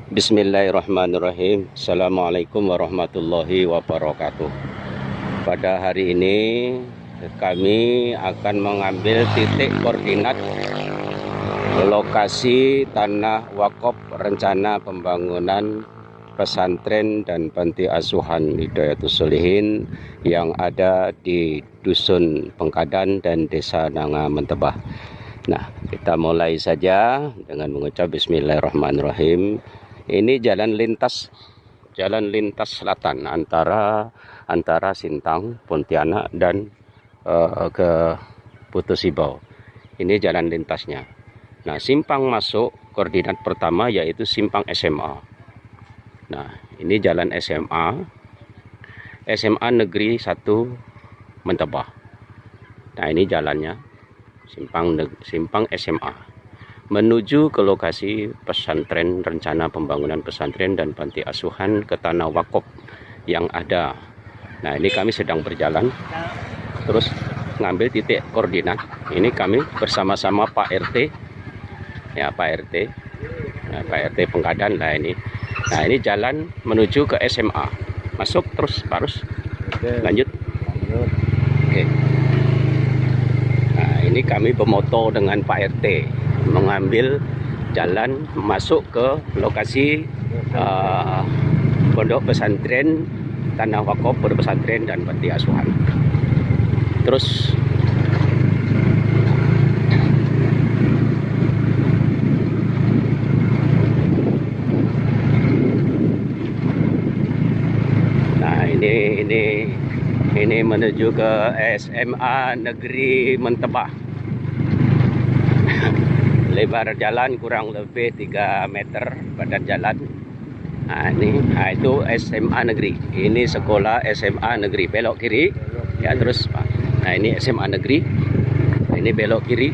Bismillahirrahmanirrahim. Assalamualaikum warahmatullahi wabarakatuh. Pada hari ini kami akan mengambil titik koordinat lokasi tanah wakaf rencana pembangunan pesantren dan panti asuhan Hidayatus Sholihin yang ada di Dusun Pengkadan dan Desa Nanga Mentebah. Nah, kita mulai saja dengan mengucap Bismillahirrahmanirrahim. Ini jalan lintas selatan antara Sintang, Pontianak dan ke Putu Sibau. Ini jalan lintasnya. Nah, simpang masuk koordinat pertama yaitu simpang SMA. Nah, ini jalan SMA Negeri 1 Mentebah. Nah, ini jalannya simpang SMA menuju ke lokasi pesantren, rencana pembangunan pesantren dan panti asuhan ke tanah wakaf yang ada. Nah, ini kami sedang berjalan terus ngambil titik koordinat. Ini kami bersama-sama Pak RT, ya Pak RT, nah, Pak RT Pengkadan lah ini. Nah, ini jalan menuju ke SMA. Masuk terus Parus. Lanjut. Oke. Nah, ini kami bermoto dengan Pak RT mengambil jalan masuk ke lokasi pondok pesantren, tanah wakaf pondok pesantren dan panti asuhan. Terus nah ini menuju ke SMA Negeri Mentebah. Lebar jalan kurang lebih 3 meter badan jalan. Nah, itu SMA Negeri. Ini sekolah SMA Negeri. Belok kiri. Ya terus. Nah, ini SMA Negeri. Ini belok kiri.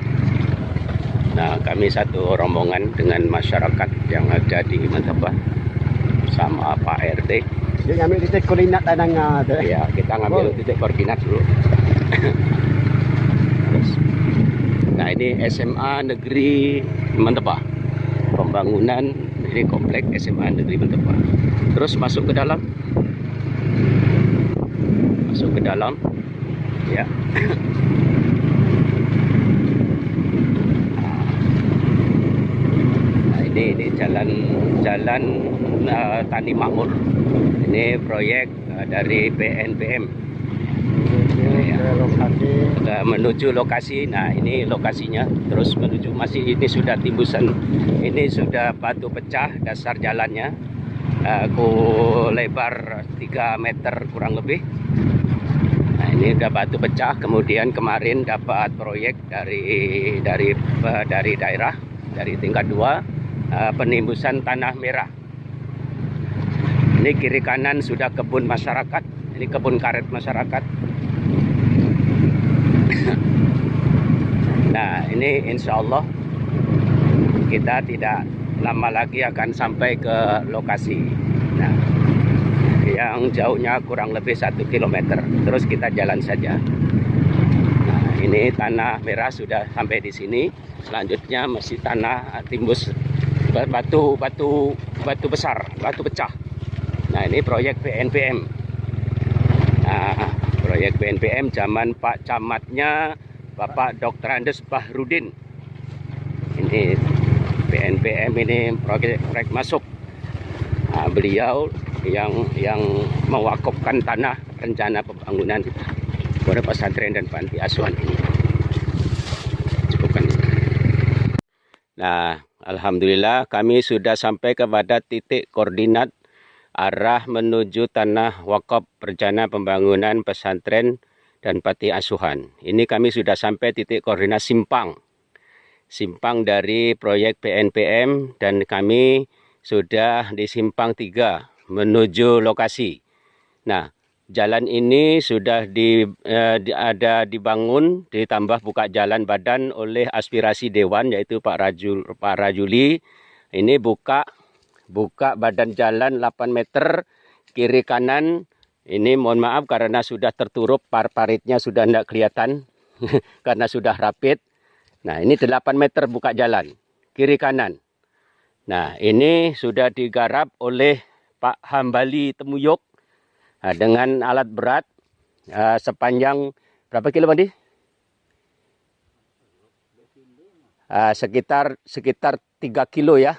Nah, kami satu rombongan dengan masyarakat yang ada di Mentebah sama Pak RT. Dia ngambil titik koordinat tanah tu. Ya, kita ngambil titik koordinat dulu. Nah, ini SMA Negeri Mentebah. Pembangunan ini komplek SMA Negeri Mentebah. Terus masuk ke dalam. Ya. Nah, ini jalan Tani Makmur. Ini proyek dari BNPM. Menuju lokasi. Nah, ini lokasinya. Terus menuju ini sudah timbusan. Ini sudah batu pecah dasar jalannya. Lebar 3 meter kurang lebih. Nah, ini udah batu pecah. Kemudian kemarin dapat proyek dari daerah, dari tingkat 2, penimbusan tanah merah. Ini kiri kanan sudah kebun masyarakat. Ini kebun karet masyarakat. Nah, ini insya Allah kita tidak lama lagi akan sampai ke lokasi. Nah, yang jauhnya kurang lebih 1 km. Terus kita jalan saja. Nah, ini tanah merah sudah sampai di sini. Selanjutnya masih tanah timbus batu besar, batu pecah. Nah, ini proyek BNPM. Nah, proyek BNPM zaman Pak Camatnya Bapak Dr. Andes Bahrudin. Ini BNPM, ini proyek masuk. Nah, beliau yang mewakafkan tanah rencana pembangunan pondok pesantren dan panti asuhan ini. Cukupkan. Nah, alhamdulillah kami sudah sampai kepada titik koordinat arah menuju tanah wakaf rencana pembangunan pesantren dan panti asuhan. Ini kami sudah sampai titik koordinat simpang dari proyek BNPM dan kami sudah di simpang 3 menuju lokasi. Nah, jalan ini sudah ada dibangun, ditambah buka jalan badan oleh aspirasi Dewan yaitu Pak Rajuli. Ini buka badan jalan 8 meter kiri kanan. Ini mohon maaf karena sudah tertutup, paritnya sudah tidak kelihatan karena sudah rapid. Nah, ini 8 meter buka jalan kiri kanan. Nah, ini sudah digarap oleh Pak Hambali Temuyuk dengan alat berat sepanjang berapa kilo Bandi? Sekitar 3 kilo ya.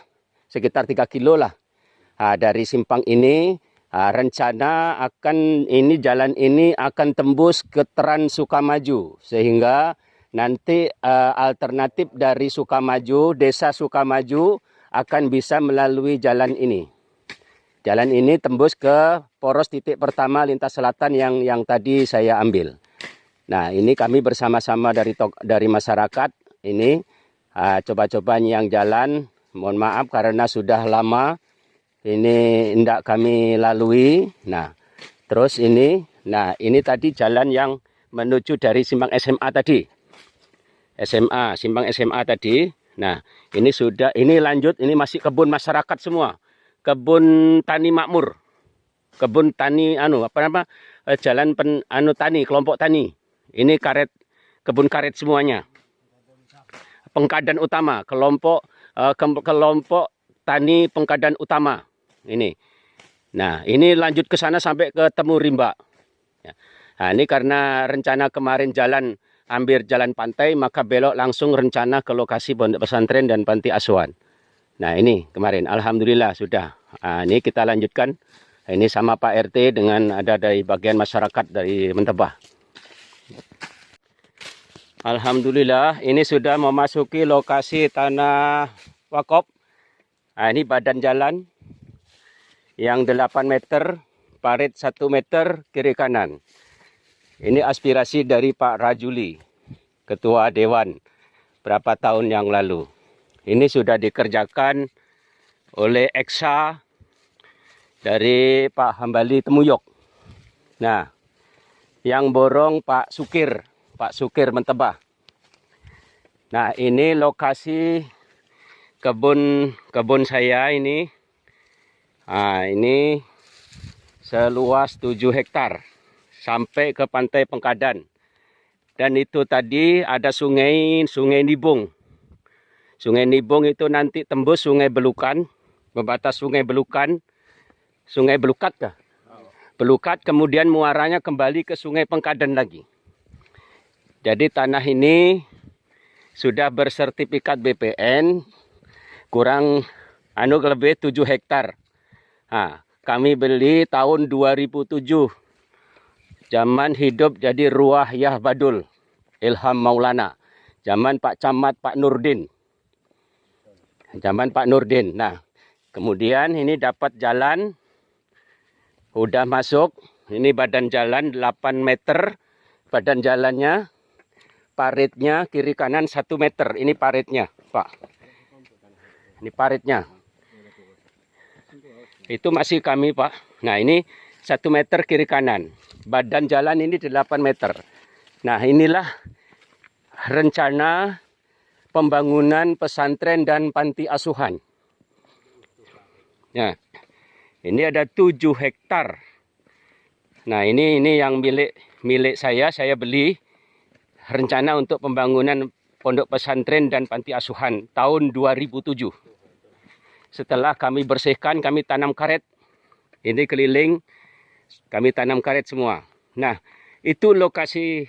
Sekitar 3 kilo lah. Dari simpang ini rencana akan jalan ini akan tembus ke Trans Sukamaju sehingga nanti alternatif dari Sukamaju, Desa Sukamaju akan bisa melalui jalan ini. Jalan ini tembus ke poros titik pertama lintas selatan yang tadi saya ambil. Nah, ini kami bersama-sama dari masyarakat ini coba-coba yang jalan. Mohon maaf karena sudah lama ini tidak kami lalui. Nah, terus ini tadi jalan yang menuju dari simpang SMA tadi. Simpang SMA tadi. Nah, ini lanjut, ini masih kebun masyarakat semua. Kebun tani makmur. Kebun tani jalan tani, kelompok tani. Ini kebun karet semuanya. Pengkadan utama, kelompok tani pengkadan utama. Ini. Nah, ini lanjut ke sana sampai ke Temu Rimba. Nah, ini karena rencana kemarin hampir jalan pantai, maka belok langsung rencana ke lokasi pondok pesantren dan panti asuhan. Nah, ini kemarin alhamdulillah sudah. Nah, ini kita lanjutkan. Ini sama Pak RT dengan ada dari bagian masyarakat dari Mentebah. Alhamdulillah ini sudah memasuki lokasi tanah wakaf. Nah, ini badan jalan yang 8 meter, parit 1 meter kiri kanan. Ini aspirasi dari Pak Rajuli, Ketua Dewan berapa tahun yang lalu. Ini sudah dikerjakan oleh Eksa dari Pak Hambali Temuyuk. Nah, yang borong Pak Sukir Mentebah. Nah, ini lokasi kebun saya ini. Nah, ini seluas 7 hektar sampai ke pantai Pengkadan. Dan itu tadi ada sungai Nibung. Sungai Nibung itu nanti tembus Sungai Belukan, membatas Sungai Belukan. Sungai Belukat kah? Belukat, kemudian muaranya kembali ke Sungai Pengkadan lagi. Jadi tanah ini sudah bersertifikat BPN kurang lebih 7 hektar. Nah, kami beli tahun 2007. Zaman hidup jadi Ruah Yah Badul, Ilham Maulana. Zaman Pak Camat Pak Nurdin. Nah, kemudian ini dapat jalan. Udah masuk. Ini badan jalan 8 meter. Badan jalannya. Paritnya kiri kanan 1 meter. Ini paritnya, Pak. Ini paritnya. Itu masih kami, Pak. Nah, ini 1 meter kiri kanan. Badan jalan ini 8 meter. Nah, inilah rencana pembangunan pesantren dan panti asuhan. Nah, ini ada 7 hektar. Nah, ini yang milik saya beli. Rencana untuk pembangunan pondok pesantren dan panti asuhan tahun 2007. Setelah kami bersihkan, kami tanam karet. Ini keliling, kami tanam karet semua. Nah, itu lokasi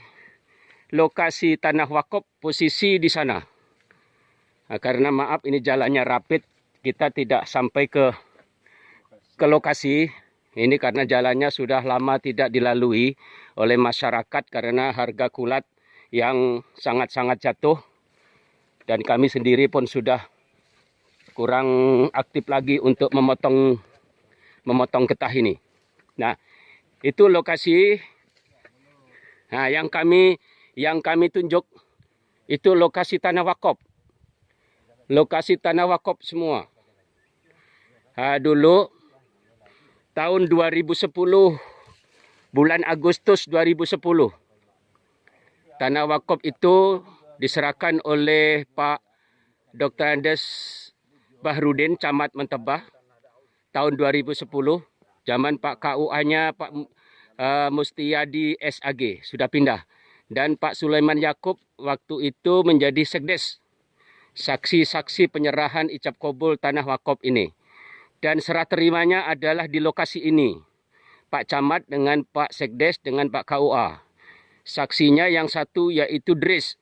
tanah wakaf, posisi di sana. Nah, karena maaf ini jalannya rapid, kita tidak sampai ke lokasi. Ini karena jalannya sudah lama tidak dilalui oleh masyarakat karena harga kulat yang sangat-sangat jatuh. Dan kami sendiri pun sudah kurang aktif lagi untuk memotong getah ini. Nah, itu lokasi. Nah, yang kami tunjuk itu lokasi tanah wakaf. Lokasi tanah wakaf semua. Dulu tahun 2010, bulan Agustus 2010. Tanah wakaf itu diserahkan oleh Pak Dr. Andes Bahrudin, Camat Mentebah, tahun 2010. Zaman Pak KUA-nya Pak Mustiyadi SAG sudah pindah. Dan Pak Sulaiman Yakub waktu itu menjadi Sekdes. saksi-saksi penyerahan ijab kabul tanah wakaf ini. Dan serah terimanya adalah di lokasi ini. Pak Camat dengan Pak Sekdes dengan Pak KUA. Saksinya yang satu yaitu Dris.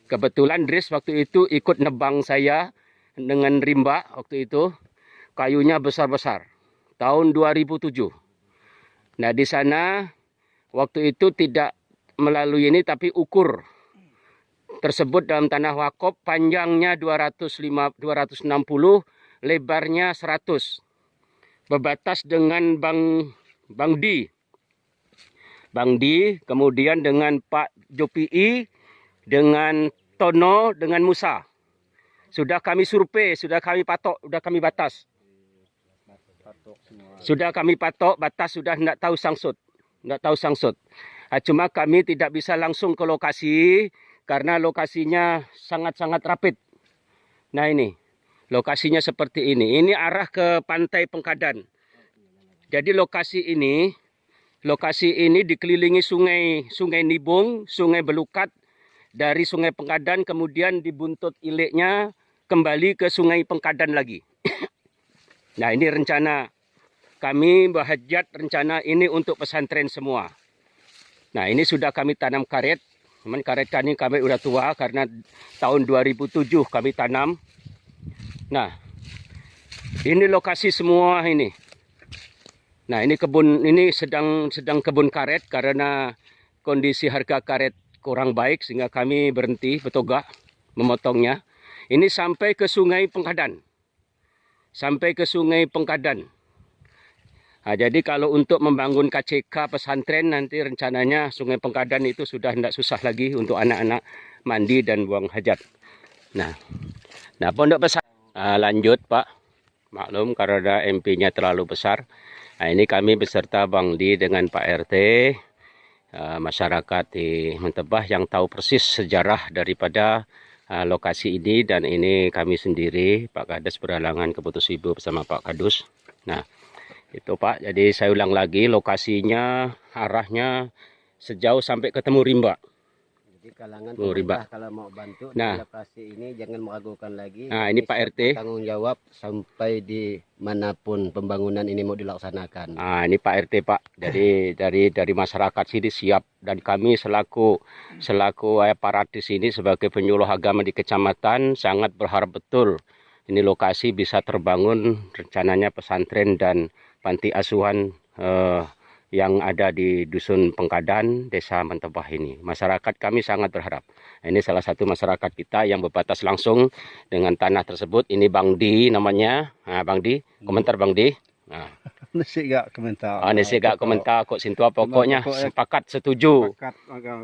Kebetulan Dris waktu itu ikut nebang saya dengan rimba waktu itu. Kayunya besar-besar. Tahun 2007. Nah di sana waktu itu tidak melalui ini tapi ukur tersebut dalam tanah wakaf panjangnya 260, lebarnya 100. Berbatas dengan Bang Di. Bang Di, kemudian dengan Pak Jopii, dengan Tono, dengan Musa. Sudah kami survei, sudah kami patok, sudah kami batas. Sudah kami patok, batas sudah tidak tahu sangsut. Tidak tahu sangsut. Cuma kami tidak bisa langsung ke lokasi, karena lokasinya sangat-sangat rapid. Nah ini, lokasinya seperti ini. Ini arah ke Pantai Pengkadan. Jadi lokasi ini dikelilingi sungai Nibung, sungai Belukat, dari sungai Pengkadan kemudian dibuntut iliknya kembali ke sungai Pengkadan lagi. Nah ini rencana kami bahajat, rencana ini untuk pesantren semua. Nah ini sudah kami tanam karet. Cuman karet kami udah tua karena tahun 2007 kami tanam. Nah ini lokasi semua ini. Nah ini kebun, ini sedang kebun karet karena kondisi harga karet kurang baik sehingga kami berhenti betogak memotongnya. Ini sampai ke sungai Pengkadan. Sampai ke sungai Pengkadan. Nah, jadi kalau untuk membangun KCK pesantren nanti rencananya sungai Pengkadan itu sudah tidak susah lagi untuk anak-anak mandi dan buang hajat. Nah pondok pesantren lanjut Pak. Maklum karena MP-nya terlalu besar. Nah, ini kami beserta Bang Di dengan Pak RT, masyarakat di Mentebah yang tahu persis sejarah daripada lokasi ini, dan ini kami sendiri, Pak Kades berhalangan ke Putus Ibu bersama Pak Kadus. Nah, itu Pak, jadi saya ulang lagi lokasinya, arahnya sejauh sampai ketemu Rimba. Jadi kalangan pemerintah kalau mau bantu di lokasi ini jangan meragukan lagi. Nah ini Pak RT. Tanggung jawab sampai di manapun pembangunan ini mau dilaksanakan. Nah ini Pak RT Pak. Jadi dari masyarakat sini siap, dan kami selaku aparat di sini sebagai penyuluh agama di kecamatan sangat berharap betul ini lokasi bisa terbangun, rencananya pesantren dan panti asuhan yang ada di Dusun Pengkadan, Desa Mentebah ini. Masyarakat kami sangat berharap. Ini salah satu masyarakat kita yang berbatas langsung dengan tanah tersebut. Ini Bang Di namanya. Nah, Bang Di, komentar Bang Di. Nah. Nasi gak komentar. Nasi gak komentar kok sintua pokoknya sepakat setuju.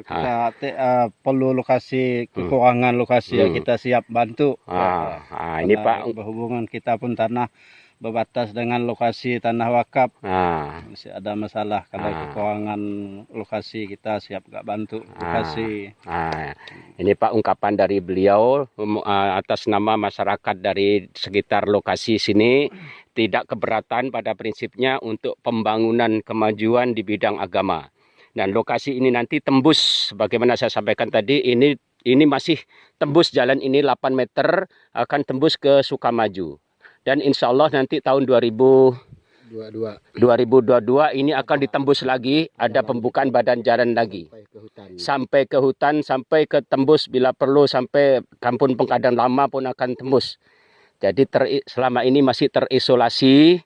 Kita perlu lokasi, kekurangan lokasi yang kita siap bantu. Ini Pak. Berhubungan kita pun tanah berbatas dengan lokasi tanah wakaf. Masih ada masalah kalau kekurangan lokasi, kita siap gak bantu lokasi. Ini Pak ungkapan dari beliau atas nama masyarakat dari sekitar lokasi sini, tidak keberatan pada prinsipnya untuk pembangunan kemajuan di bidang agama. Dan lokasi ini nanti tembus, sebagaimana saya sampaikan tadi, ini masih tembus jalan ini 8 meter, akan tembus ke Sukamaju. Dan insya Allah nanti tahun 2022 ini akan ditembus lagi, ada pembukaan badan jalan lagi. Sampai ke hutan, sampai ke tembus bila perlu, sampai Kampung Pengkadan Lama pun akan tembus. Jadi selama ini masih terisolasi.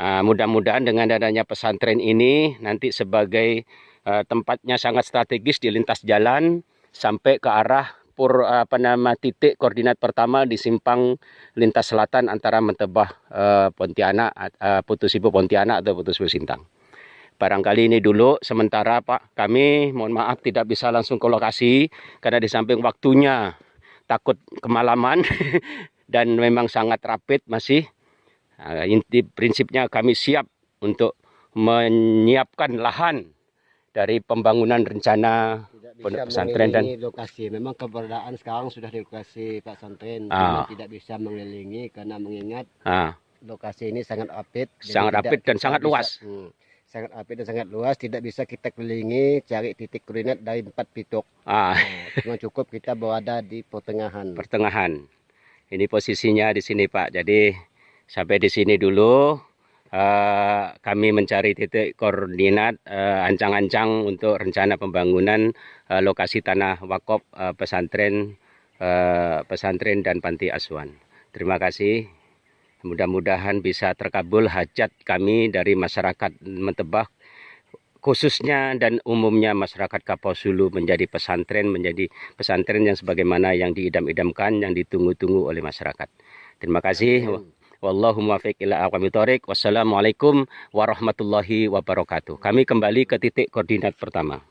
Mudah-mudahan dengan adanya pesantren ini nanti sebagai tempatnya sangat strategis di lintas jalan sampai ke arah titik koordinat pertama di simpang lintas selatan antara Mentebah Pontianak, Putus Ibu Pontianak atau Putus Ibu Sintang. Barangkali ini dulu sementara Pak, kami mohon maaf tidak bisa langsung ke lokasi karena di samping waktunya takut kemalaman dan memang sangat rapid masih. Inti prinsipnya kami siap untuk menyiapkan lahan dari pembangunan rencana pondok pesantren dan lokasi. Memang keberadaan sekarang sudah di lokasi Pak Pesantren, tidak bisa mengelilingi karena mengingat lokasi ini sangat rapid, dan sangat luas. Sangat rapid dan sangat luas, tidak bisa kita kelilingi cari titik koordinat dari 4 titik. Cuma cukup kita berada di pertengahan. Ini posisinya di sini Pak. Jadi sampai di sini dulu. Kami mencari titik koordinat ancang-ancang untuk rencana pembangunan lokasi tanah wakaf pesantren dan panti asuhan. Terima kasih. Mudah-mudahan bisa terkabul hajat kami dari masyarakat Mentebak, khususnya dan umumnya masyarakat Kaposulu menjadi pesantren yang sebagaimana yang diidam-idamkan, yang ditunggu-tunggu oleh masyarakat. Terima kasih. Wallahu muwaffiq ila aqwamit thoriq. Wassalamualaikum warahmatullahi wabarakatuh. Kami kembali ke titik koordinat pertama.